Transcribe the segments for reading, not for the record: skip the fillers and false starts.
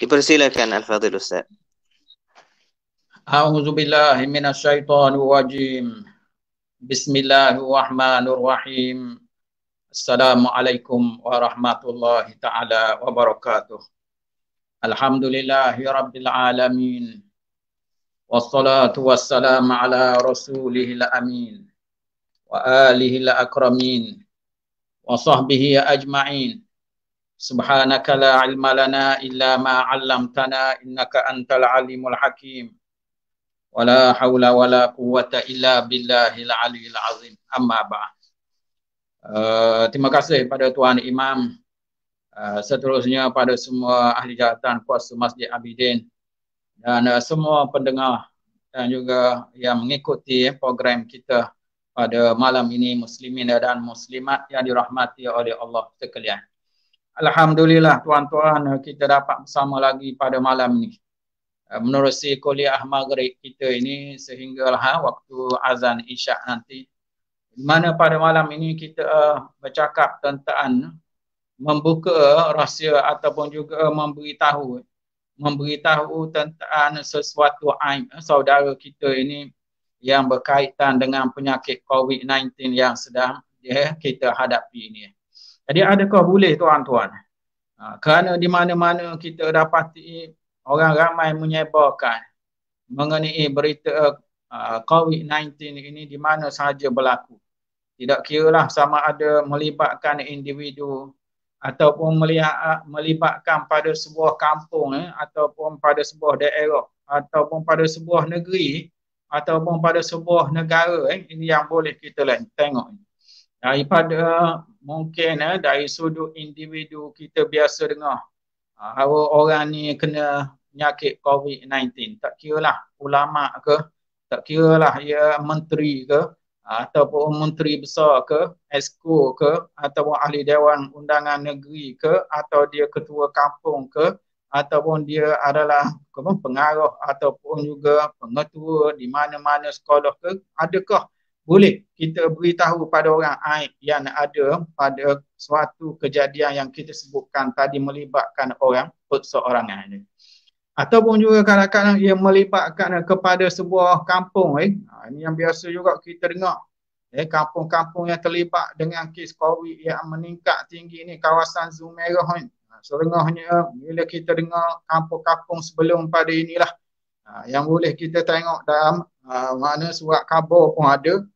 Dipersilakan Al-Fadhil Ustaz. A'udzubillahi minasyaitonirrajim. Bismillahirrahmanirrahim. Assalamualaikum warahmatullahi taala wabarakatuh. Alhamdulillahi rabbil alamin. Wassalatu wassalamu ala rasulihil amin wa alihil akramin wa sahbihi ajma'in. Subhanaka la ilma lana illa ma 'allamtana innaka antal alimul hakim. Wala haula wala quwwata illa billahil aliyil azim. Amma ba'd. Terima kasih pada Tuan Imam. Seterusnya pada semua ahli jawatan kuasa Masjid Abidin dan semua pendengar dan juga yang mengikuti program kita pada malam ini, muslimin dan muslimat yang dirahmati oleh Allah sekalian. Alhamdulillah tuan-tuan, kita dapat bersama lagi pada malam ini menerusi kuliah maghrib kita ini sehinggalah waktu azan isyak nanti, di mana pada malam ini kita bercakap tentang membuka rahsia ataupun juga memberitahu tentang sesuatu aib saudara kita ini yang berkaitan dengan penyakit COVID-19 yang sedang kita hadapi ini. Jadi adakah boleh tuan-tuan? Kerana di mana-mana kita dapati orang ramai menyebarkan mengenai berita COVID-19 ini di mana sahaja berlaku. Tidak kiralah sama ada melibatkan individu ataupun melibatkan pada sebuah kampung ataupun pada sebuah daerah ataupun pada sebuah negeri ataupun pada sebuah negara. Ini yang boleh kita tengok. Daripada mungkin dari sudut individu kita biasa dengar orang ni kena penyakit COVID-19. Tak kiralah ulama ke, tak kiralah ia menteri ke, ataupun menteri besar ke, esko ke, ataupun ahli dewan undangan negeri ke, atau dia ketua kampung ke, ataupun dia adalah pengarah ataupun juga pengetua di mana-mana sekolah ke, adakah boleh kita beritahu pada orang aib yang ada pada suatu kejadian yang kita sebutkan tadi melibatkan orang perseorangan ini. Ataupun juga kadang-kadang ia melibatkan kepada sebuah kampung. Ini yang biasa juga kita dengar. Kampung-kampung yang terlibat dengan kes COVID yang meningkat tinggi ini, kawasan Zumairah ini. Serengahnya bila kita dengar kampung-kampung sebelum pada inilah, yang boleh kita tengok dalam mana surat khabar pun ada.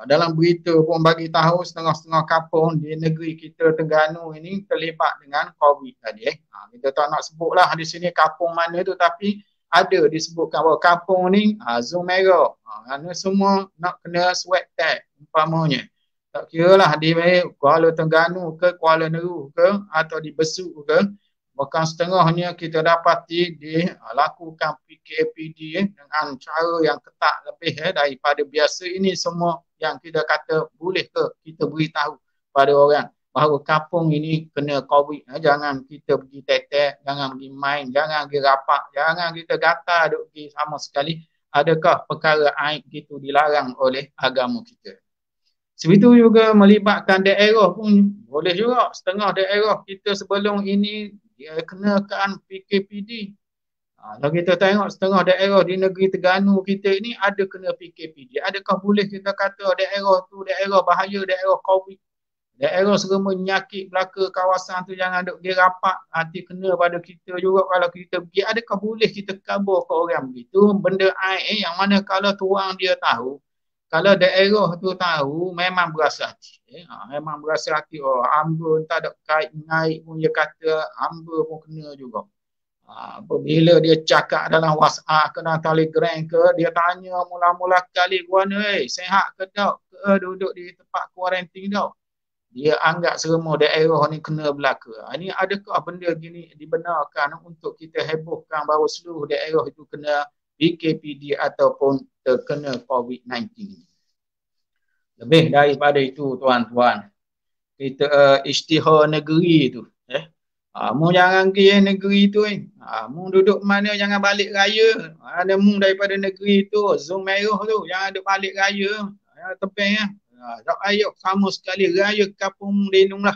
Dalam berita pun bagi tahu setengah-setengah kampung di negeri kita Terengganu ini terlibat dengan COVID tadi. Kita tak nak sebutlah di sini kampung mana tu, tapi ada disebutkan bahawa kampung ni Zumairah. Kerana semua nak kena swab test umpamanya. Tak kiralah di Kuala Terengganu ke, Kuala Neru ke, atau di Besut ke. Bahkan setengahnya kita dapati dilakukan PKPD dengan cara yang ketat lebih daripada biasa. Ini semua yang kita kata boleh ke kita beritahu pada orang bahawa kampung ini kena COVID. Jangan kita pergi tetek, jangan pergi main, jangan pergi rapat, jangan kita gatal duk pergi sama sekali. Adakah perkara aib itu dilarang oleh agama kita? Sebegitu juga melibatkan daerah pun boleh juga. Setengah daerah kita sebelum ini dia kenakan PKPD. Kalau kita tengok setengah daerah di negeri Terengganu kita ini ada kena PKPD. Adakah boleh kita kata daerah tu daerah bahaya, daerah COVID, daerah serema penyakit belaka kawasan tu jangan duk pergi rapat, nanti kena pada kita juga kalau kita pergi. Adakah boleh kita kabur ke orang begitu? Benda aib yang mana kalau tuang dia tahu, kalau daerah tu tahu, memang berasa hati. Memang berasa hati. Oh, hamba tak ada kait naik pun dia kata, hamba pun kena juga. Apabila dia cakap dalam WhatsApp ke dalam Telegram ke, dia tanya mula-mula kali guana, sehat ke tak? Ke duduk di tempat kuarantin tak? Dia anggap semua daerah ni kena belaka. Ini adakah benda gini dibenarkan untuk kita hebohkan bahawa seluruh daerah itu kena PKPD ataupun terkena COVID-19. Lebih daripada itu tuan-tuan, kita isytihar negeri tu. Mu jangan pergi negeri tu. Mu duduk mana jangan balik raya. Ada mu daripada negeri tu, Zumairah tu, jangan duduk balik raya. Tepeng tak ayo sama sekali raya kampung lindung lah.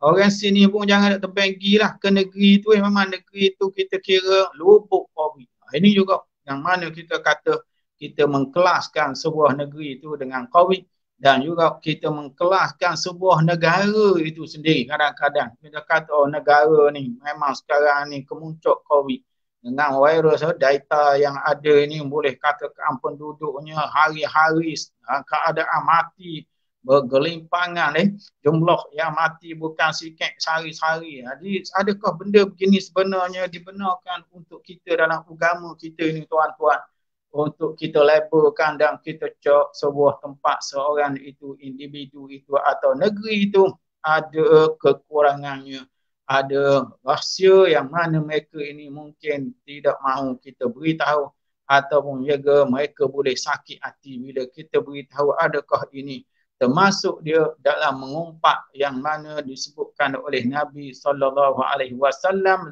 Orang sini pun jangan nak terbagi lah ke negeri tu. Memang negeri tu kita kira lubuk COVID. Ini juga yang mana kita kata kita mengkelaskan sebuah negeri itu dengan COVID. Dan juga kita mengkelaskan sebuah negara itu sendiri. Kadang-kadang kita kata negara ni memang sekarang ni kemuncak COVID. Dengan virus data yang ada ini boleh katakan penduduknya hari-hari keadaan mati bergelimpangan jumlah yang mati bukan sikit sehari-hari. Jadi adakah benda begini sebenarnya dibenarkan untuk kita dalam agama kita ini tuan-tuan, untuk kita labelkan dan kita cak sebuah tempat seorang itu, individu itu atau negeri itu ada kekurangannya, ada rahsia yang mana mereka ini mungkin tidak mahu kita beritahu ataupun juga mereka boleh sakit hati bila kita beritahu. Adakah ini termasuk dia dalam mengumpat yang mana disebutkan oleh Nabi SAW,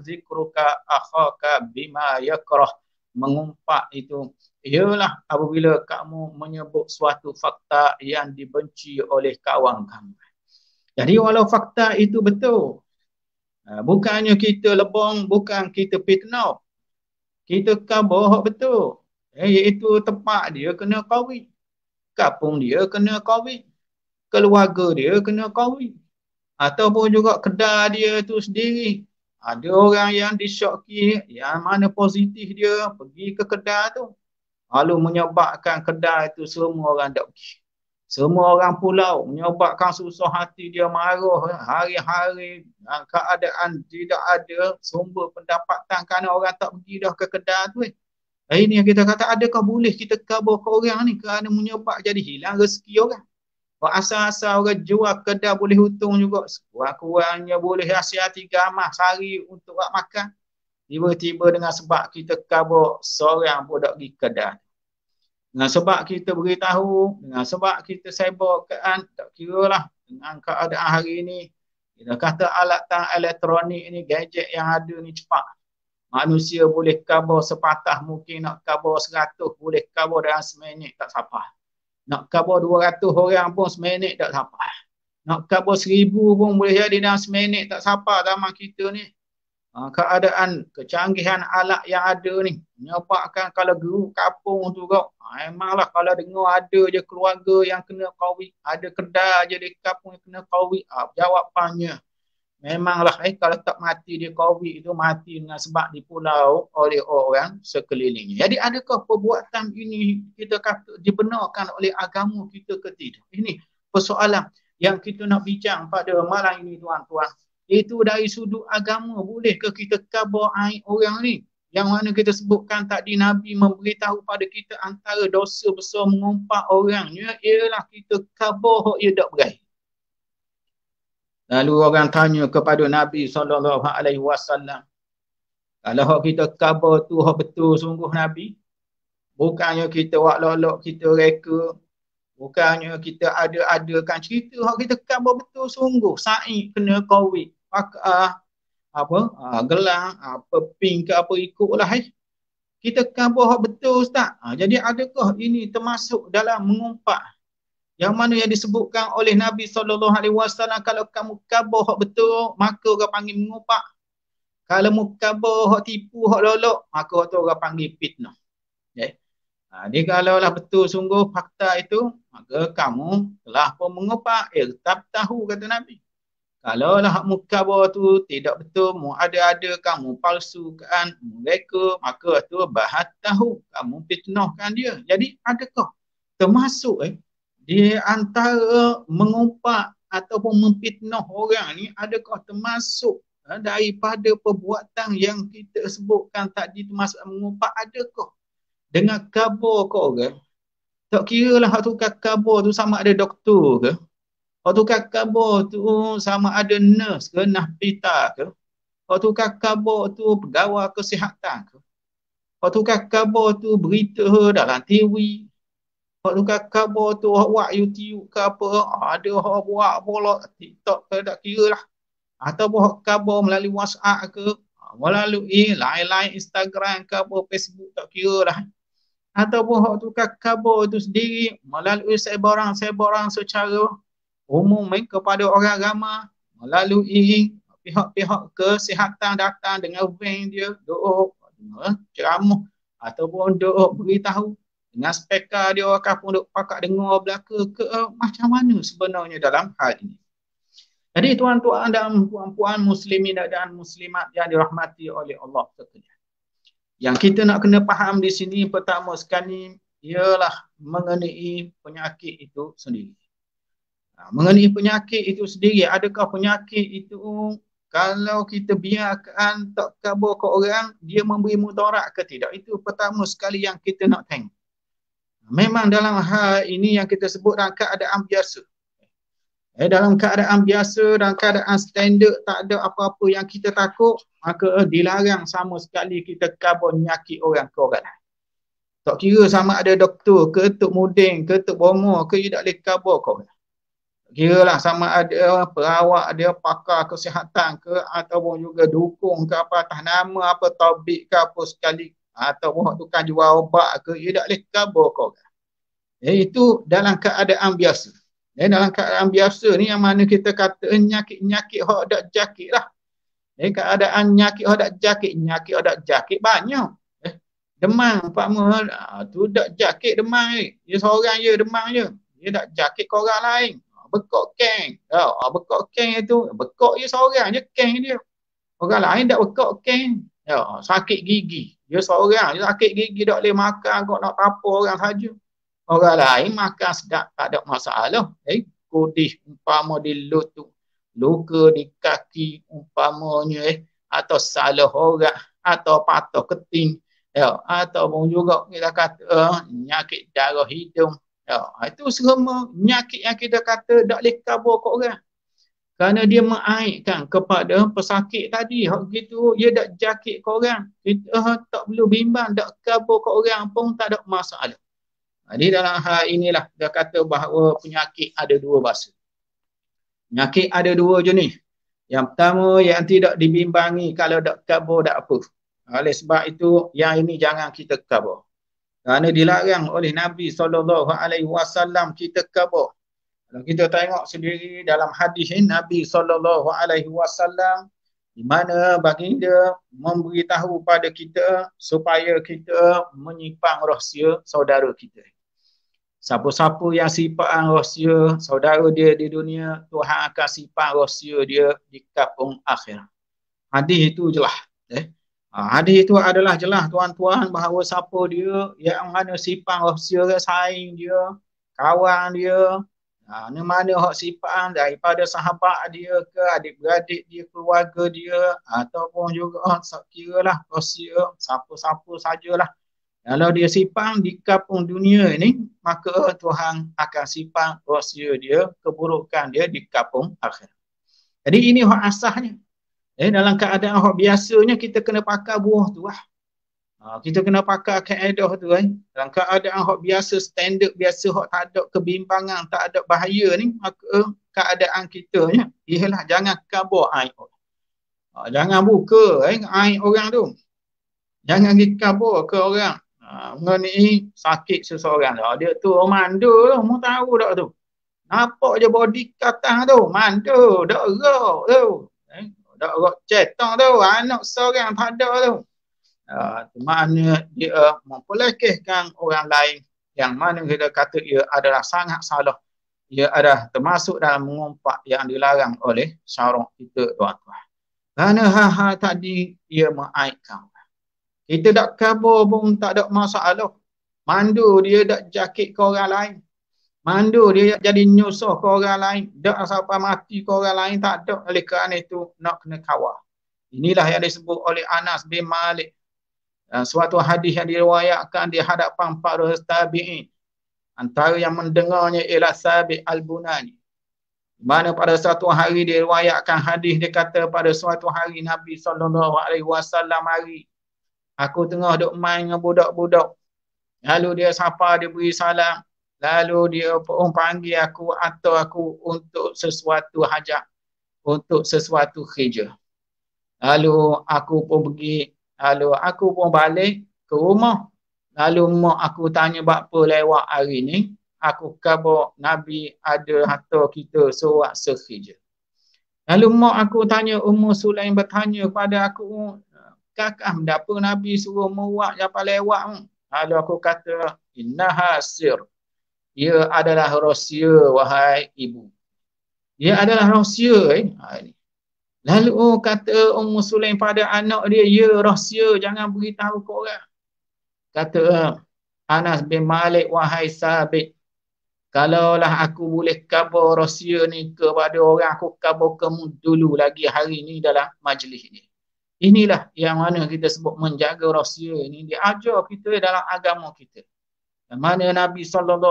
zikruka akhaka bima yakrah. Mengumpat itu ialah apabila kamu menyebut suatu fakta yang dibenci oleh kawan kamu. Jadi walau fakta itu betul, bukannya kita lebong, bukan kita fitnah, kita khabar betul, iaitu tempat dia kena COVID, kampung dia kena COVID, keluarga dia kena COVID, ataupun juga kedai dia tu sendiri ada orang yang disyoki yang mana positif dia pergi ke kedai tu, lalu menyebabkan kedai tu semua orang tak pergi, semua orang pulau, menyebabkan susah hati dia, marah hari-hari, keadaan tidak ada sumber pendapatan kerana orang tak pergi dah ke kedai tu. Ini yang kita kata, adakah boleh kita khabar ke orang ni kerana menyebab jadi hilang rezeki orang. Asal-asal orang jual kedai boleh untung juga. Kurang-kurangnya boleh hasil 3 amas sehari untuk buat makan. Tiba-tiba dengan sebab kita khabar seorang pun tak pergi kedai. Dengan sebab kita beritahu, dengan sebab kita sebarkan, tak kira lah dengan keadaan hari ini. Kita kata alat elektronik ni, gadget yang ada ni cepat. Manusia boleh khabar sepatah mungkin, nak khabar 100 boleh khabar dalam seminit tak sampai. Nak khabar 200 orang pun seminit tak sampai. Nak khabar 1000 pun boleh jadi dalam seminit tak sampai zaman kita ni. Keadaan kecanggihan alat yang ada ni menyebabkan kalau geruk kampung tu kau, memanglah kalau dengar ada je keluarga yang kena COVID, ada kedai je di kampung yang kena COVID, jawapannya memanglah kalau tak mati dia COVID itu mati dengan sebab dipulau oleh orang sekelilingnya. Jadi adakah perbuatan ini kita kata dibenarkan oleh agama kita ke tidak? Ini persoalan yang kita nak bincang pada malam ini tuan-tuan. Itu dari sudut agama, bolehkah kita khabar aib orang ni? Yang mana kita sebutkan tadi Nabi memberitahu pada kita antara dosa besar mengumpat orangnya ialah kita khabar ia tak berakhir. Lalu orang tanya kepada Nabi SAW, kalau kita khabar tu betul sungguh Nabi, bukannya kita buat lolok, kita reka, bukannya kita ada-adakan cerita, kita khabar betul sungguh Said kena COVID, gelang, ping ke apa ikutlah. Kita khabar betul Ustaz. Jadi adakah ini termasuk dalam mengumpat yang mana yang disebutkan oleh Nabi SAW, kalau kamu khabar betul, maka orang panggil mengumpat. Kalau mu khabar tipu, lolok, maka tu orang panggil fitnah. Jadi kalaulah betul sungguh fakta itu, maka kamu telah pun mengumpat. Tetap tahu kata Nabi. Kalaulah mu khabar tu tidak betul, mu ada-ada kamu palsukan, mereka, maka tu bahat tahu kamu fitnahkan dia. Jadi adakah termasuk di antara mengumpat ataupun memfitnah orang ni, adakah termasuk daripada perbuatan yang kita sebutkan tadi termasuk mengumpat? Adakah dengan khabar ke orang? Tak kira lah hak tukar khabar tu sama ada doktor ke, hak tukar khabar tu sama ada nurse ke, nahpita ke, hak tukar khabar tu pegawai kesihatan ke, hak tukar khabar tu berita dalam TV, hak tukar khabar tu hak buat YouTube ke apa, ada hak buat bola TikTok ke, tak kira lah. Ataupun hak khabar melalui WhatsApp ke, melalui lain-lain Instagram ke apa, Facebook, tak kira lah. Ataupun hak tukar khabar tu sendiri melalui sebarang secara umum kepada orang ramai, Lalu pihak-pihak kesihatan datang dengan van dia, duk ceramah ataupun duk beritahu dengan speaker dia, orang pun duk pakak dengar belaka ke macam mana sebenarnya dalam hal ini. Jadi tuan-tuan dan puan-puan muslimin dan muslimat yang dirahmati oleh Allah sekalian. Yang kita nak kena faham di sini pertama sekali ialah mengenai penyakit itu sendiri. Mengenai penyakit itu sendiri, adakah penyakit itu kalau kita biarkan tak kabur ke orang, dia memberi mudarat ke tidak? Itu pertama sekali yang kita nak tengok. Memang dalam hal ini yang kita sebut dalam keadaan biasa. Dalam keadaan biasa, dalam keadaan standard, tak ada apa-apa yang kita takut, maka dilarang sama sekali kita kabur nyakit orang ke orang lain. Tak kira sama ada doktor ke, tok muding ke, tok bomo ke, dia tak boleh kabur ke orang. Kira lah sama ada perawat dia, pakar kesihatan ke, ataupun juga dukung ke apa atas nama, apa tabib ke apa sekali, ataupun tukang jual obat ke, dia tak boleh kabur ke orang. Itu dalam keadaan biasa. Dalam keadaan biasa ni yang mana kita kata nyakit-nyakit hok dak jakit lah. Keadaan nyakit hok dak jakit, nyakit hok dak jakit banyak. Demam umpama tu dak jakit demam ni. Dia seorang je demam je. Dia dak jakit ke orang lain. Bekok keng. Bekok keng itu bekok je seorang je keng dia. Orang lain dak bekok keng. Sakit gigi. Dia seorang je sakit gigi dak boleh makan kok nak tapau orang saja. Orang lain makan sedap, tak ada masalah. Kudis umpama di lutut, luka di kaki umpamanya, atau salah orang, atau patah keting, ataupun juga kita kata nyakit darah hidung. Itu semua nyakit yang kita kata tak boleh kabur ke orang. Kerana dia mengaitkan kepada pesakit tadi. Begitu dia tak jakit ke orang. Kita tak perlu bimbang, tak kabur ke orang pun tak ada masalah. Jadi dalam hal inilah dia kata bahawa penyakit ada dua bahasa. Penyakit ada dua jenis. Yang pertama yang tidak dibimbangi kalau tak kabur tak apa. Oleh sebab itu yang ini jangan kita kabur. Kerana dilarang oleh Nabi SAW kita kabur. Kalau kita tengok sendiri dalam hadis Nabi SAW di mana baginda memberitahu pada kita supaya kita menyimpan rahsia saudara kita. Siapa-siapa yang simpan rahsia saudara dia di dunia, Tuhan akan simpan rahsia dia di kampung akhirat. Hadis itu jelas. Hadis itu adalah jelas tuan-tuan bahawa siapa dia yang mana simpan rahsia saing dia, kawan dia, mana hak simpan daripada sahabat dia ke, adik-beradik dia, keluarga dia, ataupun juga kiralah rahsia siapa-siapa sajalah. Kalau dia simpan di kampung dunia ini, maka Tuhan akan simpan rahsia dia, keburukan dia di kampung akhirat. Jadi ini hak asasnya. Dalam keadaan hak biasanya kita kena pakai buah tu lah. Kita kena pakai kaedah tu Dalam keadaan hak biasa, standard biasa, hak tak ada kebimbangan, tak ada bahaya ni, maka keadaan kita ialah jangan kabur aib orang. Jangan buka aib orang tu. Jangan dikabur ke orang. Mengenai sakit seseorang tu. Dia tu mandu tu, mu tahu tak tu. Nampak je body katang tu, mandu, dak gerak tu. Dak gerak cetang tu, anak seorang tak ada tu. Maknanya dia mempelekehkan orang lain yang mana kita kata ia adalah sangat salah. Ia adalah termasuk dalam mengumpat yang dilarang oleh syarak kita tuan-tuan. Kerana hal-hal tadi ia mengaitkan. Kita tak kabur pun tak ada masalah. Mandu dia tak jakit ke orang lain. Mandu dia jadi nyusah ke orang lain. Tak sampai mati ke orang lain. Tak ada. Oleh kerana itu nak kena kawal. Inilah yang disebut oleh Anas bin Malik. Suatu hadis yang diriwayatkan di hadapan para tabi'in. Antara yang mendengarnya ialah Thabit Al-Bunani. Mana pada suatu hari diriwayatkan hadis dia kata pada suatu hari Nabi SAW hari. Aku tengah duk main dengan budak-budak. Lalu dia sapa, dia beri salam. Lalu dia pun panggil aku atau aku untuk sesuatu hajat. Untuk sesuatu kerja. Lalu aku pun pergi. Lalu aku pun balik ke rumah. Lalu mak aku tanya apa lewat hari ni. Aku khabar Nabi ada hantar kita surat sekerja. Lalu mak aku tanya, Ummu Sulaim bertanya kepada aku, kakak mendapa Nabi suruh muak siapa lewat? Lalu aku kata, innaha sir. Ia adalah rahsia, wahai ibu. Ia adalah rahsia. Lalu kata Ummu Sulaim pada anak dia, ya rahsia, jangan beritahu ke orang. Kata Anas bin Malik, wahai Sabit, kalaulah aku boleh khabar rahsia ni kepada orang, aku khabar kamu dulu lagi hari ni dalam majlis ni. Inilah yang mana kita sebut menjaga rahsia ini, diajar kita dalam agama kita. Yang mana Nabi SAW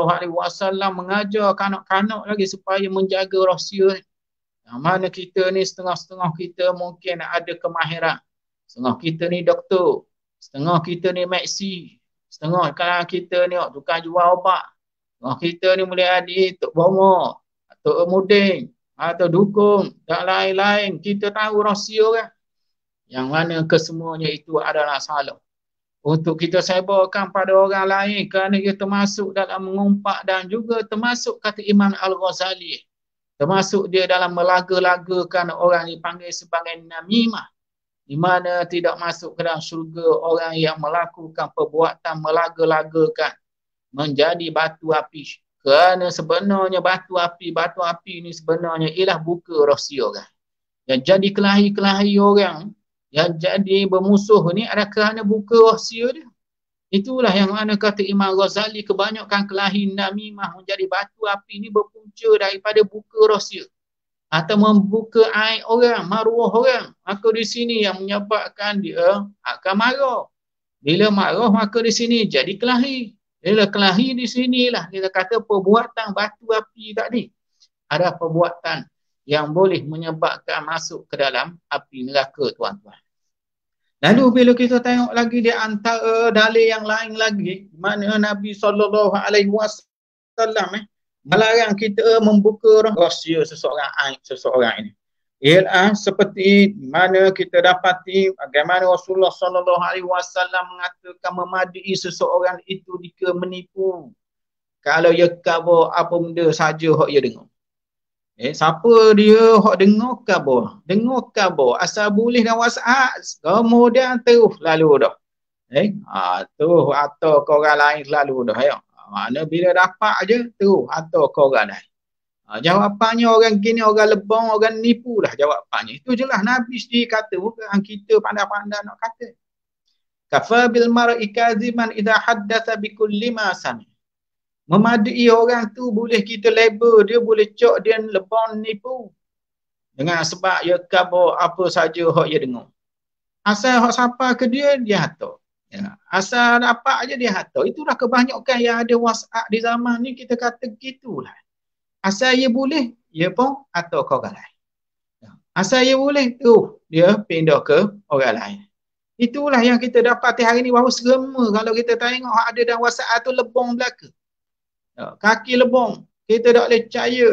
mengajar kanak-kanak lagi supaya menjaga rahsia ni. Yang mana kita ni setengah-setengah kita mungkin ada kemahiran. Setengah kita ni doktor, setengah kita ni meksi, setengah kita ni tukang jual obat. Setengah kita ni boleh adik, tok bomo, tok muding, atau dukung dan lain-lain. Kita tahu rahsia kan. Yang mana kesemuanya itu adalah salah. Untuk kita sebarkan pada orang lain kerana ia termasuk dalam mengumpat dan juga termasuk kata Imam Al-Ghazali. Termasuk dia dalam melaga-lagakan orang dipanggil sebagai namimah. Di mana tidak masuk ke dalam syurga orang yang melakukan perbuatan melaga-lagakan menjadi batu api. Kerana sebenarnya batu api ni sebenarnya ialah buka rahsia orang. Yang jadi kelahi-kelahi orang, yang jadi bermusuh ni adalah kerana buka rahsia dia. Itulah yang mana kata Imam Ghazali, kebanyakan kelahi namimah menjadi batu api ni berpunca daripada buka rahsia. Atau membuka aib orang, maruah orang. Maka di sini yang menyebabkan dia akan marah. Bila marah maka di sini jadi kelahi. Bila kelahi di sinilah kita kata perbuatan batu api tadi. Ada perbuatan yang boleh menyebabkan masuk ke dalam api neraka, tuan-tuan. Lalu bila kita tengok lagi di antara dalil yang lain lagi, mana Nabi SAW melarang kita membuka rahsia seseorang ini. Ialah seperti mana kita dapati bagaimana Rasulullah SAW mengatakan memadai seseorang itu jika menipu. Kalau ia khabar apa benda saja hak ia dengar. Siapa dia hak dengar khabar asal boleh dalam WhatsApp, kemudian terus lalu dah. Terus atau ke orang lain lalu dah. Mana bila dapat aje terus atau ke orang lain. Jawapannya orang gini, orang lebong, orang nipu lah jawapannya. Itu jelas Nabi sendiri kata, bukan kita pandai-pandai nak kata. Kafa bil mar'i kaziman idza haddatsa bi kulli ma sami. Memadai orang tu boleh kita label dia, boleh cok dia lebon nipu. Dengan sebab dia khabar apa saja hak dia dengar. Asal hak siapa ke dia hantar. Asal apa aja dia hantar. Itulah kebanyakan yang ada WhatsApp di zaman ni, kita kata gitulah. Asal dia boleh, dia pun atau ke orang lain. Asal dia boleh, dia pindah ke orang lain. Itulah yang kita dapati hari ni, bahawa serema kalau kita tengok ada dalam WhatsApp tu lebong belaka. Kaki lebong, kita tak boleh percaya.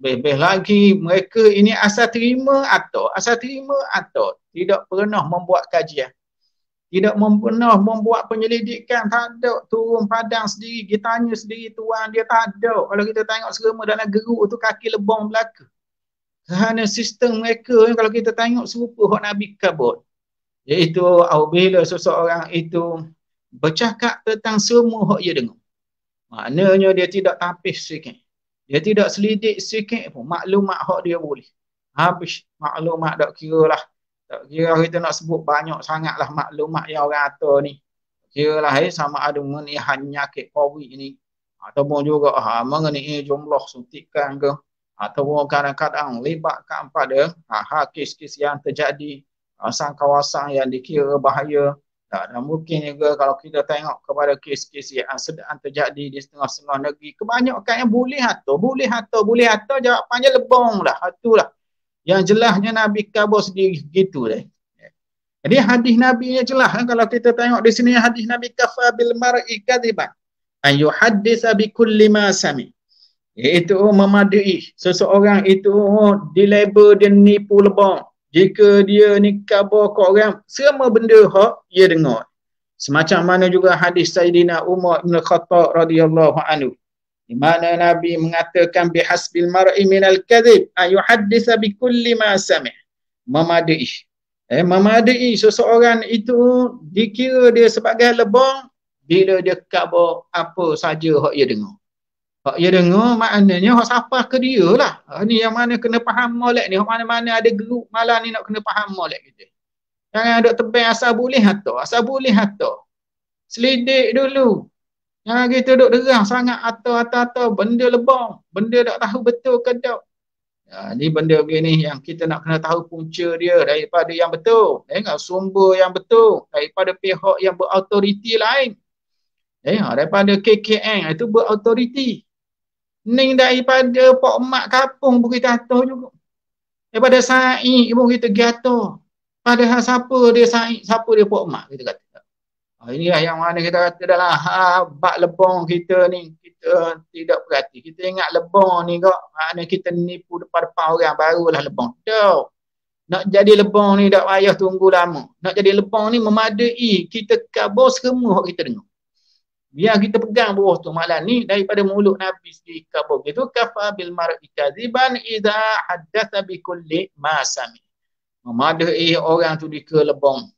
Lebih lagi mereka ini asal terima atau tidak pernah membuat kajian, tidak pernah membuat penyelidikan, tak ada turun padang sendiri, kita tanya sendiri tuan dia, tak ada. Kalau kita tengok serema dalam geruk tu kaki lebong belaka. Kerana sistem mereka kalau kita tengok serupa hak Nabi kabut, iaitu apabila seseorang itu bercakap tentang semua hak dia dengar. Maknanya dia tidak tapis sikit. Dia tidak selidik sikit pun. Maklumat hak dia boleh. Habis maklumat tak kira lah. Tak kira kita nak sebut banyak sangatlah maklumat yang orang atur ni. Kira lah sama ada mengenai penyakit COVID ni. Ataupun juga mengenai jumlah suntikan ke. Ataupun kadang-kadang libatkan pada kes-kes yang terjadi. Kawasan-kawasan yang dikira bahaya. Dan mungkin juga kalau kita tengok kepada kes-kes yang sedang terjadi di setengah-setengah negeri, kebanyakan yang boleh atau jawapannya lebong lah. Itulah yang jelasnya Nabi khabar sendiri gitu dah. Jadi hadis Nabi nya jelas kalau kita tengok di sini, hadis Nabi kafa bil mar'i kadziban an yuhaddisa bi kulli ma sami. Iaitu memadai seseorang itu dilabel dia nipu lebong jika dia ni khabar ke orang semua benda hak dia dengar. Semacam mana juga hadis Sayyidina Umar bin Khattab radhiyallahu anhu. Di mana Nabi mengatakan bihasbil mar'i minal kadhib ayuhaddisa bikulli ma sami'. Memadai. Memadai seseorang itu dikira dia sebagai lebong bila dia khabar apa saja hak ia dengar. Hak ia dengar maknanya hak siapa ke dia lah. Ni yang mana kena faham molek ni. Hak mana-mana ada geruk malam ni nak kena faham molek kita. Jangan duk tebang asal boleh atau. Asal boleh atau. Selidik dulu. Jangan kita duk derang sangat atau benda lebong. Benda tak tahu betul ke tak. Ni benda begini yang kita nak kena tahu punca dia daripada yang betul. Sumber yang betul. Daripada pihak yang berautoriti lain. Daripada KKN itu berautoriti. Ni daripada Pak Mak Kapung pun kita atur juga. Daripada Sa'i pun kita gatur. Padahal siapa dia Sa'i, siapa dia Pak Mak kita kata. Inilah yang mana kita kata dalam bab lebong kita ni. Kita tidak perhati. Kita ingat lebong ni kok. Maknanya kita nipu depan-depan orang barulah lebong. Tak. Nak jadi lebong ni tak payah tunggu lama. Nak jadi lebong ni memadai. Kita kabur semua kita dengar. Biar kita pegang bawah tu malam ni daripada mulut Nabi sendiri kabur gitu. Kafa bil mar'i kadziban idza haddatsa bi kulli ma sami. Memadai orang tu dikira lebong.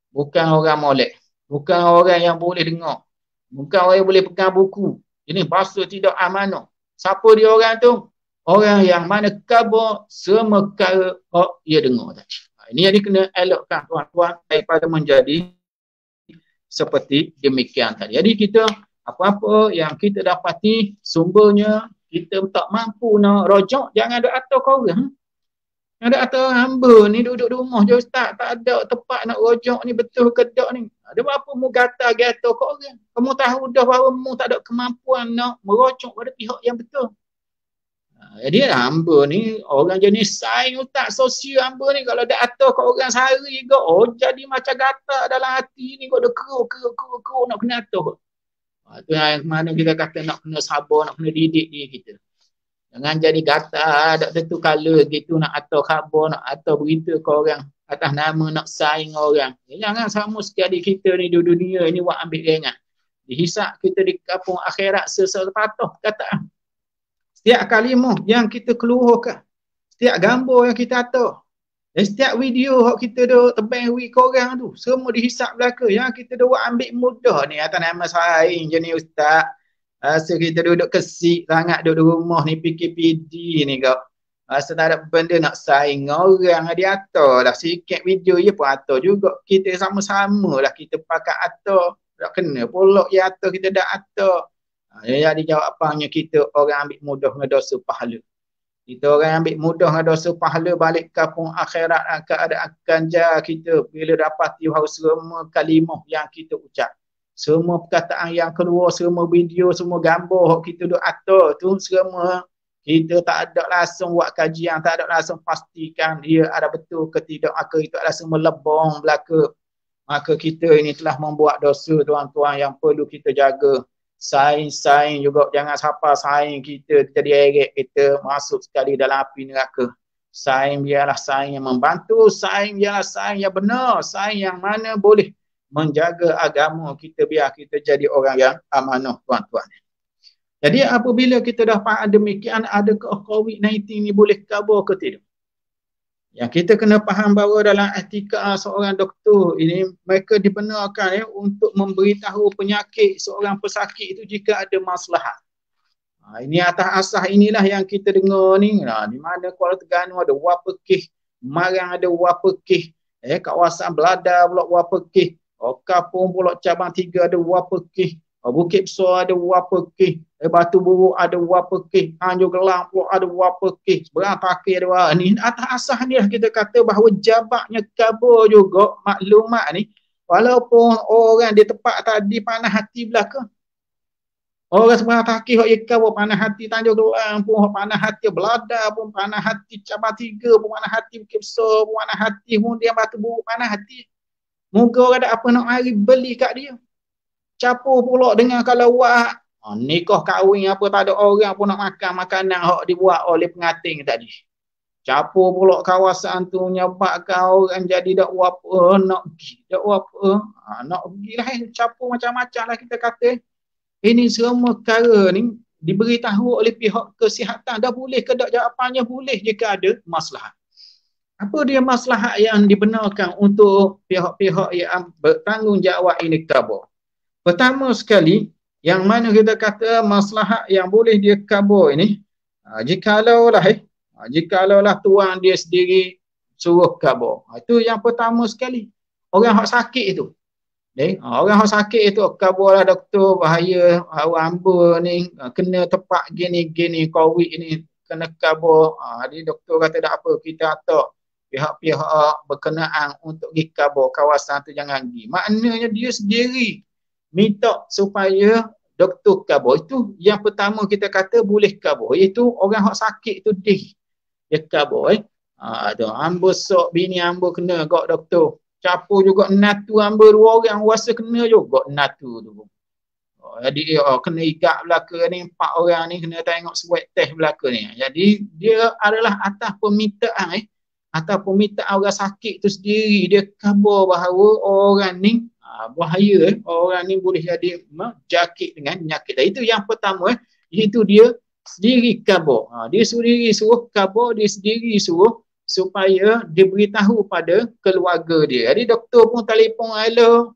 Bukan orang molek. Bukan orang yang boleh dengar. Bukan orang yang boleh pegang buku. Ini bahasa tidak amanah. Siapa dia orang tu? Orang yang mana khabar semua perkara dia dengar tadi. Ini yang kena elokkan tuan-tuan daripada menjadi seperti demikian tadi. Jadi kita apa-apa yang kita dapati sumbernya kita tak mampu nak rojak, jangan duk atur kau orang. Yang ada atur hamba ni duduk di rumah je ustaz, tak ada tempat nak rojak ni betul ke tak ni. Ada apa mu gata-gata kau orang. Kamu tahu dah bahawa mu tak ada kemampuan nak merojak pada pihak yang betul. Jadi hamba ni orang jenis saing ustaz sosial hamba ni kalau dah atur kau orang sehari ke jadi macam gata dalam hati ni kau dah keruk nak kena atur. Itu yang mana kita kata nak kena sabar, nak kena didik diri kita. Jangan jadi gata, tak tentu kala gitu nak atur khabar, nak atur berita ke orang atas nama nak saing orang. Jangan sama sekali kita ni di dunia ni buat ambil ringan. Dihisap kita di kampung akhirat sepatah kata. Setiap kalimah yang kita keluarkan, setiap gambar yang kita atur, dan setiap video yang kita dah tebang ke orang tu, semua dihisap belaka. Yang kita dah buat ambil mudah ni atas nama saing je ni ustaz. Rasa kita duduk kesik sangat duduk rumah ni PKPD ni kau. Rasa tak ada benda nak saing orang dia atur lah. Sikit video je pun atur juga. Kita sama-sama lah kita pakai atur. Tak kena pulak ya atur kita dah atur. Jadi jawapannya kita orang ambil mudah dengan dosa pahala. Kita orang ambil mudah dengan dosa pahala balik kampung akhirat akan jar kita bila dapati bahawa semua kalimah yang kita ucap. Semua perkataan yang keluar, semua video, semua gambar kita duk atur tu semua kita tak ada langsung buat kajian, tak ada langsung pastikan dia ada betul ke tidak, maka itu adalah semua lebong belaka. Maka kita ini telah membuat dosa tuan-tuan yang perlu kita jaga. Saing juga, jangan siapa saing kita jadi eret kita masuk sekali dalam api neraka. Saing biarlah saing yang membantu, saing biarlah saing yang benar, saing yang mana boleh menjaga agama kita biar kita jadi orang yang amanah tuan-tuan. Jadi apabila kita dah faham demikian, adakah COVID-19 ni boleh kabur ke tidak? Yang kita kena faham bahawa dalam etika seorang doktor ini, mereka dibenarkan untuk memberitahu penyakit seorang pesakit itu jika ada masalah. Ini atas asas inilah yang kita dengar ni. Di mana Kuala Terengganu ada wapekih, Marang ada wapekih, kawasan Belada pula wapekih, Kapung pula cabang 3 ada wapekih, Bukit Besar ada wapekih, Batu Buruk ada wapekih, Tanjung Gelang pula ada wapekih, Berantakir ada. Ni atas asas ni lah kita kata bahawa jabatnya kabur juga maklumat ni. Walaupun orang di tempat tadi panah hati belaka. Orang seberang takih hak ikau panah hati Tanjung Gelang pun panah hati, Belada pun panah hati, cabang 3 pun panah hati, Bukit Besar pun panah hati, kemudian Batu Buruk panah hati. Moga orang ada apa nak mari beli kat dia. Capur pula dengan kalau buat nikah kahwin apa tak ada orang pun nak makan makanan hak dibuat oleh pengantin tadi. Capur pula kawasan tu nyebabkan orang jadi dak apa nak pergi, dak apa nak pergilah capur macam-macam lah kita kata. Ini semua perkara ni diberitahu oleh pihak kesihatan. Dah boleh ke tak? Jawapannya boleh jika ada maslahat. Apa dia maslahat yang dibenarkan untuk pihak-pihak yang bertanggungjawab ini kabur? Pertama sekali, yang mana kita kata maslahat yang boleh dia kabur ini, jikalau tuan dia sendiri suruh kabur. Itu yang pertama sekali. Orang hak sakit itu. Orang hak sakit itu kabarlah doktor bahaya hamba ni kena tepat gini COVID ni kena kabar. Jadi doktor kata tak apa, kita tak pihak-pihak berkenaan untuk pergi kabar kawasan tu jangan pergi. Maknanya dia sendiri minta supaya doktor kabar. Itu yang pertama kita kata boleh kabar. Iaitu orang hak sakit tu dia kabar. Hamba sok bini hamba kena gak doktor. Capo juga natu hamba 2 orang rasa kena juga natu tu. Jadi kena ikat belaka ni 4 orang ni kena tengok swab test belaka ni. Jadi dia adalah atas permintaan atas permintaan orang sakit tu sendiri dia khabar bahawa orang ni bahaya, orang ni boleh jadi jangkit dengan penyakit. Itu yang pertama iaitu dia sendiri khabar. Dia sendiri suruh khabar, dia sendiri suruh supaya diberitahu pada keluarga dia. Jadi doktor pun telefon, hello,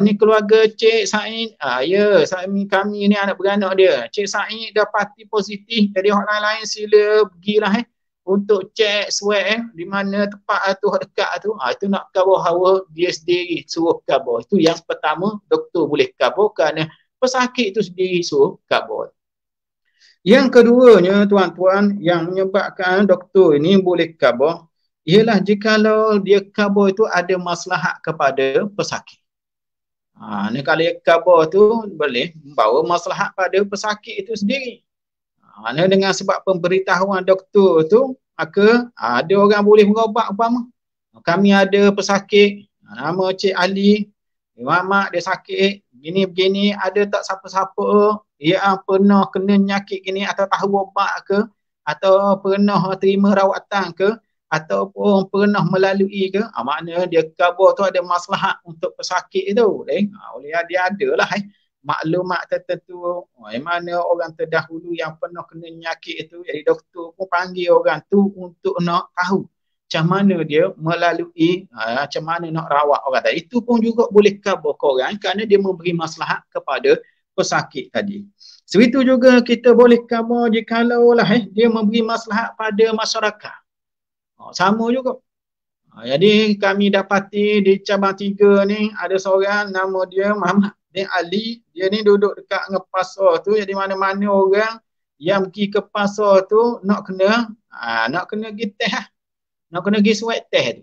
ni keluarga Cik Said. Ya, kami ni anak beranak dia. Cik Said dah pasti positif. Jadi orang lain sila pergilah untuk cek swab di mana tempat tu dekat tu. Itu nak khabar bahawa dia sendiri suruh khabar. Itu yang pertama, doktor boleh khabar kerana pesakit tu sendiri suruh khabar. Yang keduanya, tuan-tuan, yang menyebabkan doktor ini boleh khabar ialah jikalau dia khabar itu ada maslahat kepada pesakit. Ni kalau dia khabar tu boleh membawa maslahat pada pesakit itu sendiri. Ni dengan sebab pemberitahuan doktor tu, maka ada orang boleh berobat umpama. Kami ada pesakit, nama Cik Ali, Mamat dia sakit, begini-begini, ada tak siapa-siapa yang pernah kena nyakit gini atau tahu obat ke, atau pernah terima rawatan ke, ataupun pernah melalui ke. Maknanya dia khabar tu ada maslahat untuk pesakit itu. Oleh dia adalah maklumat tertentu yang mana orang terdahulu yang pernah kena nyakit itu. Jadi doktor pun panggil orang tu untuk nak tahu macam mana dia melalui, macam mana nak rawat orang tadi. Itu pun juga boleh khabar ke orang kerana dia memberi maslahat kepada pesakit tadi. Sebegitu juga kita boleh khabar jikalau dia memberi maslahat pada masyarakat. Sama juga. Jadi kami dapati di cabang 3 ni ada seorang nama dia Muhammad bin Ali. Dia ni duduk dekat dengan pasar tu. Jadi mana-mana orang yang pergi ke pasar tu nak kena pergi test nak kena pergi swab test tu.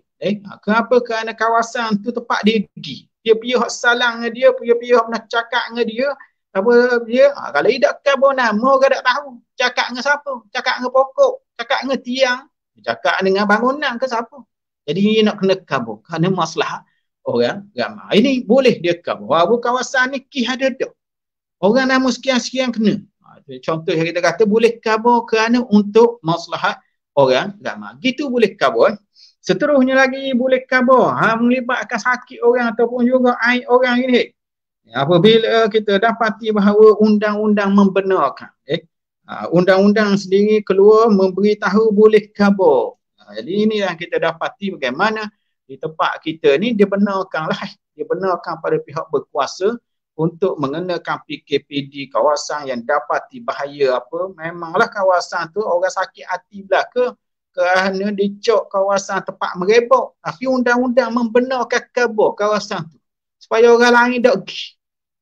Kenapa? Kerana kawasan tu tempat dia pergi. Dia pergi salang dengan dia, pergi nak cakap dengan dia. Apa dia? Kalau tidak khabar nama, orang tak tahu. Cakap dengan siapa? Cakap dengan pokok, cakap dengan tiang, cakap dengan bangunan ke siapa. Jadi dia nak kena khabar kerana maslahat orang ramai. Ini boleh dia khabar. Bahawa kawasan ni ada dah. Orang nama sekian-sekian kena. Contoh yang kita kata boleh khabar kerana untuk maslahat orang ramai. Gitu boleh khabar. Seterusnya lagi boleh khabar melibatkan sakit orang ataupun juga aib orang ini. Apabila kita dapati bahawa undang-undang membenarkan. Undang-undang sendiri keluar memberitahu boleh khabar. Jadi ini yang kita dapati bagaimana di tempat kita ni dibenarkan pada pihak berkuasa untuk mengenakan PKPD kawasan yang dapati bahaya apa. Memanglah kawasan tu orang sakit hati belaka kerana dicok kawasan tempat merebak. Tapi undang-undang membenarkan khabar kawasan tu supaya orang lain tak pergi.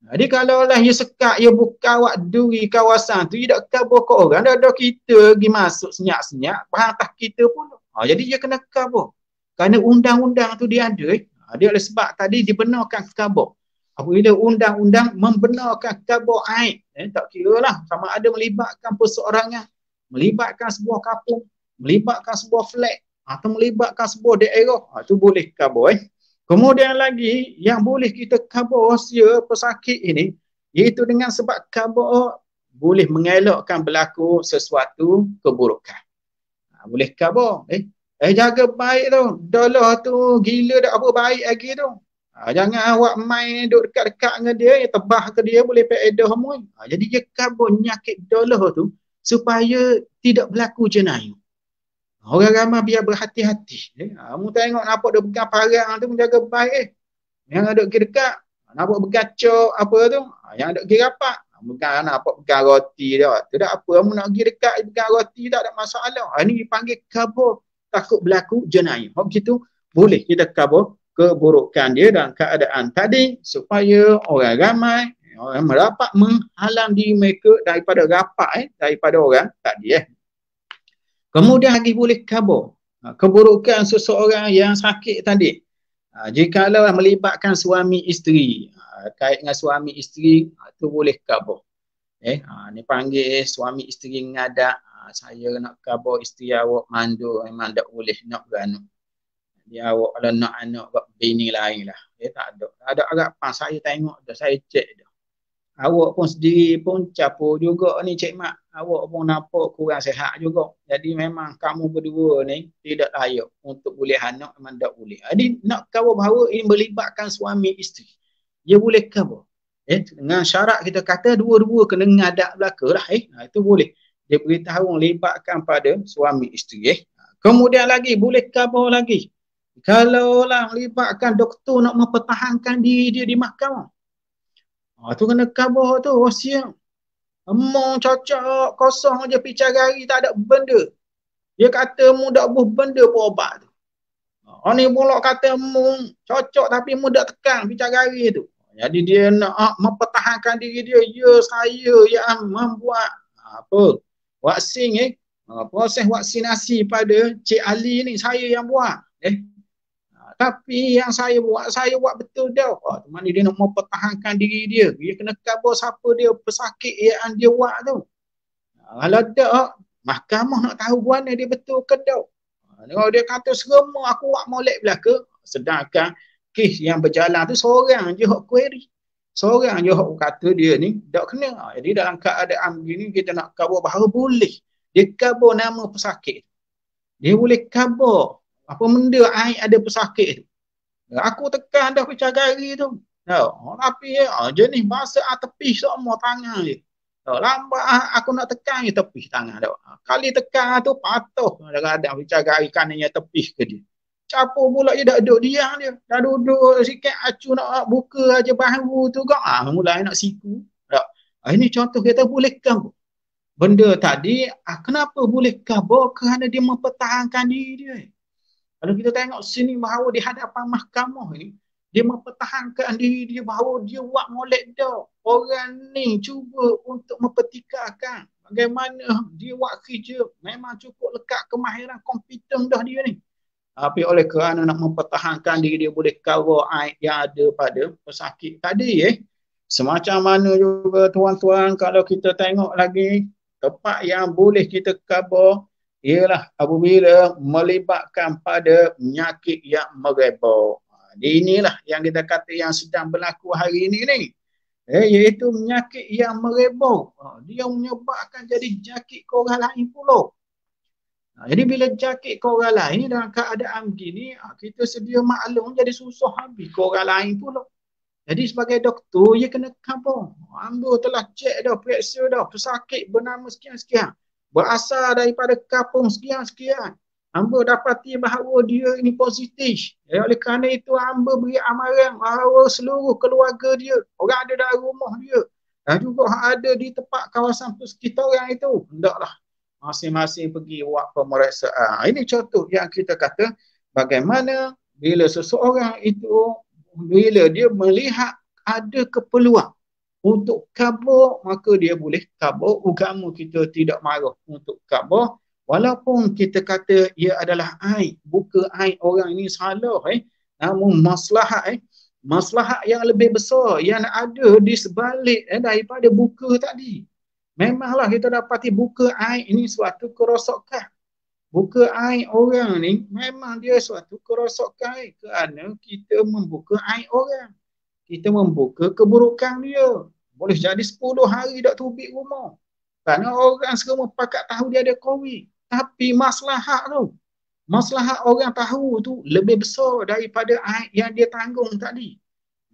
Jadi kalau ia sekat, ia buka awak duri kawasan tu, ia tak khabar ke orang, dah kita pergi masuk senyap-senyap, bahantah kita pun. Jadi dia kena khabar. Kerana undang-undang tu dia ada. Dia oleh sebab tadi dibenarkan khabar. Apabila undang-undang membenarkan khabar aib, tak kira lah sama ada melibatkan perseorangan, melibatkan sebuah kampung, melibatkan sebuah flat, atau melibatkan sebuah daerah, itu boleh khabar. Kemudian lagi yang boleh kita khabar rahsia pesakit ini, iaitu dengan sebab khabar boleh mengelakkan berlaku sesuatu keburukan. Boleh khabar. Jaga baik tu. Dalah tu gila dah apa baik lagi tu. Jangan awak main duduk dekat-dekat dengan dia, tebah ke dia boleh faedah semua. Jadi dia kabur nyakit dolah tu supaya tidak berlaku jenayah. Orang ramai biar berhati-hati. Kamu tengok nampak dia pegang parang tu menjaga baik. Yang ada pergi dekat, nampak bergacok apa tu, yang ada pergi rapat. Bukan nampak pegang roti dia. Tidak apa, kamu nak pergi dekat pegang roti tak ada masalah. Ini dipanggil kabur. Takut berlaku jenayah. Begitu boleh kita kabur keburukan dia dan keadaan tadi supaya orang ramai orang merapat menghalang diri mereka daripada rapat daripada orang tadi Kemudian lagi boleh kabur keburukan seseorang yang sakit tadi. Jikalau melibatkan suami isteri, kait dengan suami isteri tu boleh kabur. Ni panggil suami isteri ngadak, saya nak kabur isteri awak mandu, memang tak boleh nak beranak. Dia awak kalau nak anak bini lain lah. Tak ada. Tak ada harapan. Saya tengok dah, saya cek dah. Awak pun sendiri pun capur juga ni Cik Mak. Awak pun nampak kurang sihat juga. Jadi memang kamu berdua ni tidak layak untuk boleh anak, memang tak boleh. Jadi nak kabur bahawa ini melibatkan suami isteri. Dia boleh kabur. Dengan syarat kita kata dua-dua kena ngadak belaka lah. Itu boleh. Dia beritahu melibatkan pada suami isteri. Kemudian lagi boleh kabur lagi. Kalau lah melibatkan doktor nak mempertahankan diri dia di mahkamah. Tu kena kabur tu, siap. Emang cocok, kosong je picagari, tak ada benda. Dia kata mu tak buh benda berobat tu. Ni pula kata mu cocok tapi mu tak tekan picagari tu. Jadi dia nak mempertahankan diri dia. Ya saya yang membuat vaksin proses vaksinasi pada Cik Ali ni saya yang buat. Tapi yang saya buat betul dah. Mana dia nak mempertahankan diri dia. Dia kena kabur siapa dia pesakit yang dia buat tu. Kalau tak, mahkamah nak tahu mana dia betul ke tak. Kalau dia kata semua aku buat molek belaka. Sedangkan kes yang berjalan tu seorang je hak query. Seorang je hak kata dia ni tak kena. Jadi dalam keadaan begini kita nak kabur bahawa boleh. Dia kabur nama pesakit. Dia boleh kabur apa benda air ada pesakit tu. Aku tekan dah picagari tu. Tapi jenis bahasa tepis semua tangan je. Lambat aku nak tekan je tepis tangan dah. Kali tekan tu patuh kadang-kadang picagari kanannya tepis ke dia. Capur pula dia dah duduk diam dia. Dah duduk sikit acu nak buka aja bahu tu kau. Mulai nak siku. Ini contoh kita boleh kabur. Benda tadi kenapa boleh kabur? Kerana dia mempertahankan diri dia. Kalau kita tengok sini bahawa di hadapan mahkamah ni, dia mempertahankan diri dia bahawa dia buat molek dah. Orang ni cuba untuk mempertikakan bagaimana dia buat kerja. Memang cukup lekat kemahiran kompeten dah dia ni. Tapi oleh kerana nak mempertahankan diri dia boleh cover aib yang ada pada pesakit tadi. Semacam mana juga tuan-tuan kalau kita tengok lagi tempat yang boleh kita cover ialah apabila melibatkan pada penyakit yang merebak. Inilah yang kita kata yang sedang berlaku hari ini ni. Iaitu penyakit yang merebak. Dia menyebabkan jadi jangkit ke orang lain pula. Jadi bila jangkit ke orang lain dalam keadaan begini, kita sedia maklum jadi susah habis ke orang lain pula. Jadi sebagai doktor, ia kena kabur. Amba telah cek dah, periksa dah, pesakit bernama sekian-sekian. Berasal daripada kampung sekian-sekian. Hamba dapati bahawa dia ini positif. Oleh kerana itu hamba beri amaran bahawa seluruh keluarga dia, orang ada dalam rumah dia dan juga ada di tempat kawasan persekitaran itu, hendaklah masing-masing pergi buat pemeriksaan. Ini contoh yang kita kata bagaimana bila seseorang itu, bila dia melihat ada keperluan untuk kabur, maka dia boleh kabur. Agama kita tidak marah untuk kabur. Walaupun kita kata ia adalah aib, buka aib orang ini salah. Namun maslahat yang lebih besar yang ada di sebalik daripada buka tadi. Memanglah kita dapati buka aib ini suatu kerosakan. Buka aib orang ni memang dia suatu kerosakan kerana kita membuka aib orang. Kita membuka keburukan dia. Boleh jadi 10 hari tak tubik rumah. Kerana orang semua pakat tahu dia ada COVID. Tapi maslahat orang tahu tu lebih besar daripada aib yang dia tanggung tadi.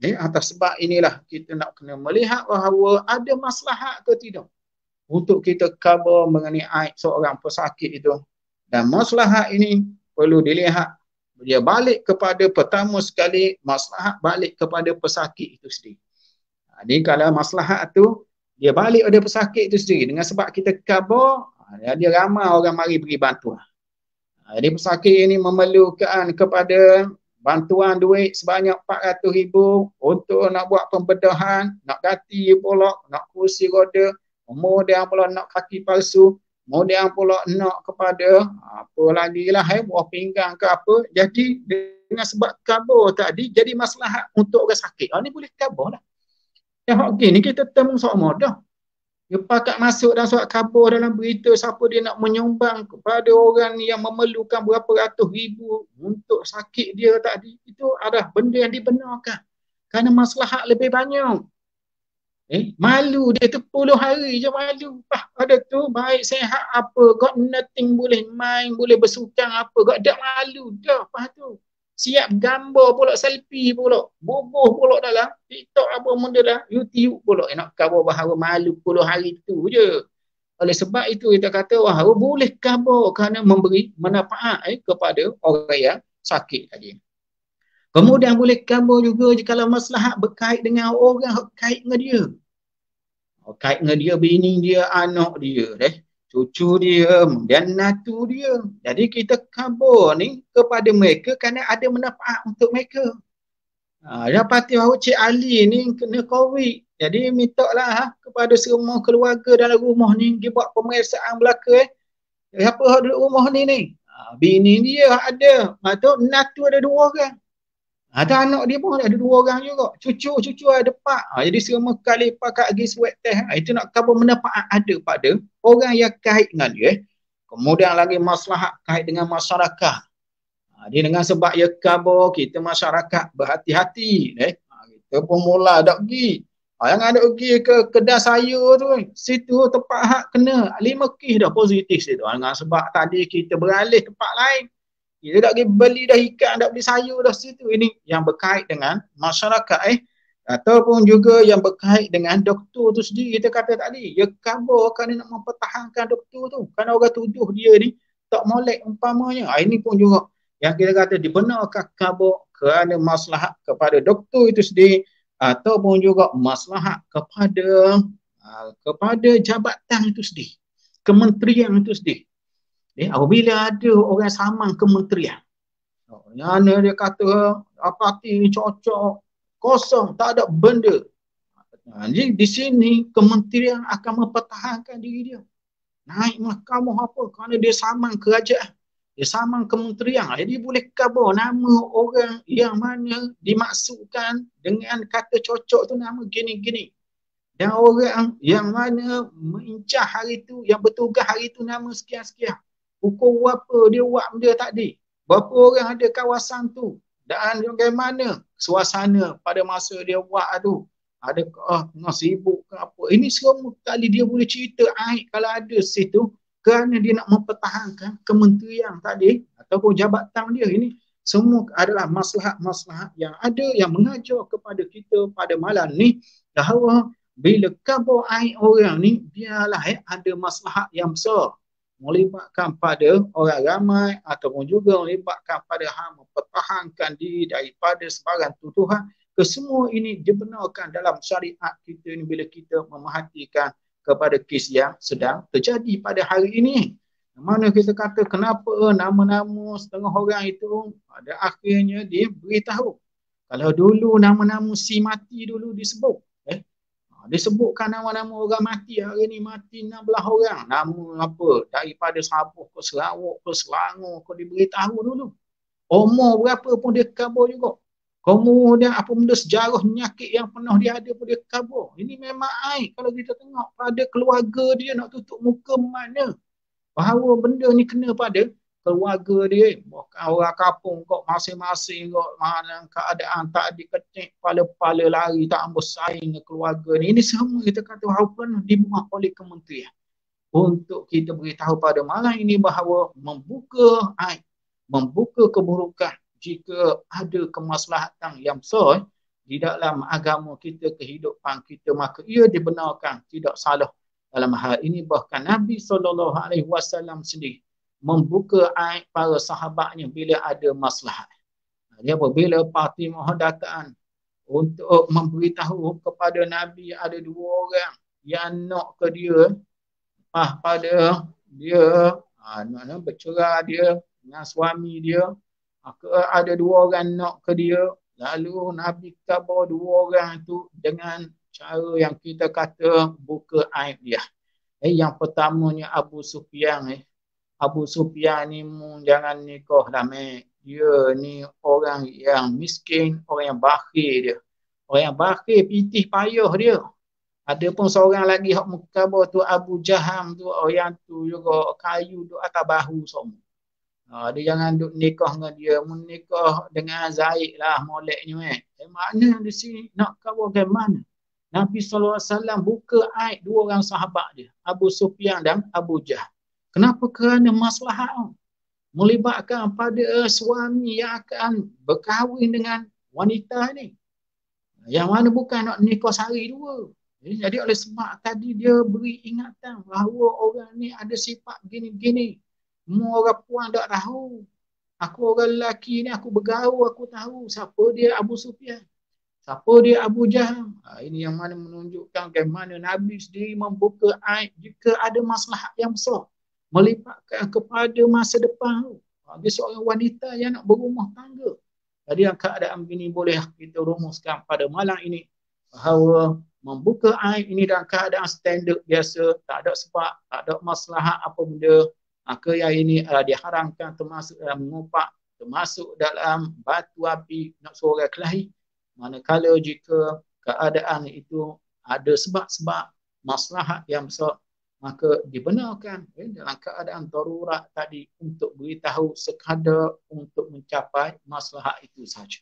Atas sebab inilah kita nak kena melihat bahawa ada maslahat ke tidak untuk kita cover mengenai aib seorang pesakit itu. Dan maslahat ini perlu dilihat dia balik kepada pertama sekali maslahat balik kepada pesakit itu sendiri. Jadi kalau maslahat tu dia balik pada pesakit itu sendiri dengan sebab kita cover, dia ramai orang mari beri bantuan. Jadi pesakit ini memerlukan kepada bantuan duit sebanyak 400,000 untuk nak buat pembedahan, nak ganti pula, nak kursi roda, kemudian pula nak kaki palsu, kemudian pula nak kepada apa lagi lah buah pinggang ke apa. Jadi dengan sebab kabur tadi jadi maslahat untuk orang sakit. Ini boleh kabur lah. Yang gini kita temu sama dah. Dia pakat masuk dalam surat khabar dalam berita siapa dia nak menyumbang kepada orang yang memerlukan berapa ratus ribu untuk sakit dia tadi. Itu adalah benda yang dibenarkan. Kerana maslahat lebih banyak. Malu dia tu 10 hari je malu. Ada tu baik sehat apa. Got nothing boleh main, boleh bersukan apa. Got dah malu dah. Lepas tu. Siap gambar pula, selfie pula. Boboh pula dalam TikTok apa benda dah. YouTube pula. Nak khabar bahawa malu 10 hari tu je. Oleh sebab itu kita kata bahawa boleh khabar kerana memberi manfaat kepada orang yang sakit tadi. Kemudian boleh khabar juga kalau maslahat berkait dengan orang kait dengan dia. Kait dengan dia, bini dia, anak dia. Cucu dia, dan natu dia. Jadi kita khabar ni kepada mereka kerana ada manfaat untuk mereka. Dapati bahawa Cik Ali ni kena COVID. Jadi minta lah kepada semua keluarga dalam rumah ni, dia buat pemeriksaan belaka. Siapa yang duduk rumah ni? Bini dia ada. Natu ada 2 orang. Ada anak dia pun ada 2 orang juga. Cucu ada 4. Jadi semua kali pakai pergi swab test. Itu nak khabar manfaat ada pada orang yang kait dengan dia. Kemudian lagi maslahat kait dengan masyarakat. Jadi dengan sebab ia khabar kita masyarakat berhati-hati. Kita pun mula dah pergi. Yang ada pergi ke kedai sayur tu. Situ tempat hak kena 5 kes dah positif situ. Dengan sebab tadi kita beralih tempat lain. Kita tak pergi beli dah ikan, tak beli sayur dah situ. Ini yang berkait dengan masyarakat ataupun juga yang berkait dengan doktor tu sendiri. Kita kata tadi, dia khabar kerana nak mempertahankan doktor tu. Kerana orang tuduh dia ni tak molek umpamanya. Ini pun juga yang kita kata dibenarkan khabar kerana maslahat kepada doktor itu sendiri ataupun juga maslahat kepada jabatan itu sendiri. Kementerian itu sendiri. Apabila ada orang samang kementerian, yang dia kata parti ni cocok, kosong, tak ada benda. Jadi di sini kementerian akan mempertahankan diri dia. Naik mahkamah apa? Kerana dia samang kerajaan. Dia samang kementerian. Jadi boleh khabar nama orang yang mana dimaksudkan dengan kata cocok tu nama gini-gini. Dan orang yang mana mengincah hari tu, yang bertugas hari tu nama sekian-sekian. Pukul berapa dia buat benda tadi. Berapa orang ada kawasan tu. Dan bagaimana suasana pada masa dia buat tu. Adakah sibuk ke apa. Ini semua kali dia boleh cerita aib kalau ada situ. Kerana dia nak mempertahankan kementerian tadi. Ataupun jabatan dia. Ini semua adalah maslahat-maslahat yang ada. Yang mengajar kepada kita pada malam ni. Bahawa bila khabar aib orang ni. Biarlah ada maslahat yang besar. Melibatkan pada orang ramai ataupun juga melibatkan pada hal mempertahankan diri daripada sebarang tuduhan. Kesemua ini dibenarkan dalam syariat kita ni bila kita memerhatikan kepada kes yang sedang terjadi pada hari ini. Mana kita kata kenapa nama-nama setengah orang itu pada akhirnya diberitahu. Kalau dulu nama-nama si mati dulu disebut. Disebutkan nama-nama orang mati. Hari ni mati 16 orang. Nama apa? Daripada Sabah ke Sarawak ke Selangor ke diberitahu dulu. Umur berapa pun dia khabar juga. Kemudian apa benda sejarah penyakit yang pernah dia ada pun dia khabar. Ini memang aib kalau kita tengok pada keluarga dia nak tutup muka mana. Bahawa benda ni kena pada keluarga dia. Bukan orang kampung kok masing-masing kok mana keadaan tak diketik, pala-pala lari tak bersaing dengan keluarga ni. Ini semua kita kata bahawa pernah dibuat oleh kementerian. Untuk kita beritahu pada malam ini bahawa membuka aib, membuka keburukan jika ada kemaslahatan yang besar di dalam agama kita, kehidupan kita, maka ia dibenarkan, tidak salah dalam hal ini. Bahkan Nabi SAW sendiri membuka aib para sahabatnya bila ada maslahat. Dia apabila Fatimah datang untuk memberitahu kepada Nabi ada dua orang yang nak ke dia, pada dia bercerai dia dengan suami dia, maka ada dua orang nak ke dia, lalu Nabi khabar dua orang itu dengan cara yang kita kata buka aib dia. Yang pertamanya Abu Sufyan. Abu Sufyan ni jangan nikah lah, dia ni orang yang miskin, orang yang bakhil dia. Orang yang bakhil, pitih payah dia. Ada pun seorang lagi hak mukabah tu Abu Jaham tu, orang tu juga kayu tu atas bahu semua. Dia jangan duk nikah dengan dia, menikah dengan Zaid lah moleknya. Mana di sini nak kawal ke mana? Nabi SAW buka aib dua orang sahabat dia, Abu Sufyan dan Abu Jaham. Kenapa? Kerana maslahat melibatkan pada suami yang akan berkahwin dengan wanita ni, yang mana bukan nak nikah sehari dua. Jadi oleh sebab tadi dia beri ingatan bahawa orang ni ada sifat gini-gini. Semua orang puan tak tahu. Aku orang lelaki ni, aku bergaul, aku tahu siapa dia Abu Sufyan, siapa dia Abu Jaham. Ini yang mana menunjukkan bagaimana Nabi sendiri membuka aib jika ada maslahat yang besar melibatkan kepada masa depan. Dia seorang wanita yang nak berumah tangga. Jadi yang keadaan begini boleh kita rumuskan pada malam ini bahawa membuka aib ini dalam keadaan standard biasa, tak ada sebab, tak ada maslahat apa benda, maka yang ini diharamkan, termasuk dalam mengupak, termasuk dalam batu api nak suara kelahi. Manakala jika keadaan itu ada sebab-sebab maslahat yang besar, maka dibenarkan dalam keadaan darurat tadi untuk beritahu sekadar untuk mencapai maslahat itu saja.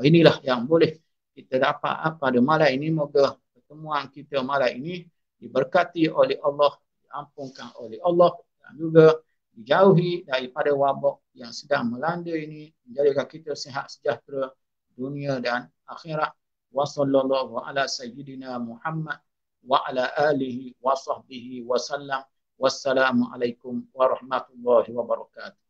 Inilah yang boleh kita dapat pada malam ini. Moga pertemuan kita malam ini diberkati oleh Allah, diampunkan oleh Allah, dan juga dijauhi daripada wabak yang sedang melanda ini, menjadikan kita sihat sejahtera dunia dan akhirat. Wa sallallahu ala sayyidina Muhammad wa ala alihi wa sahbihi wa sallam. Wassalamualaikum warahmatullahi wabarakatuh.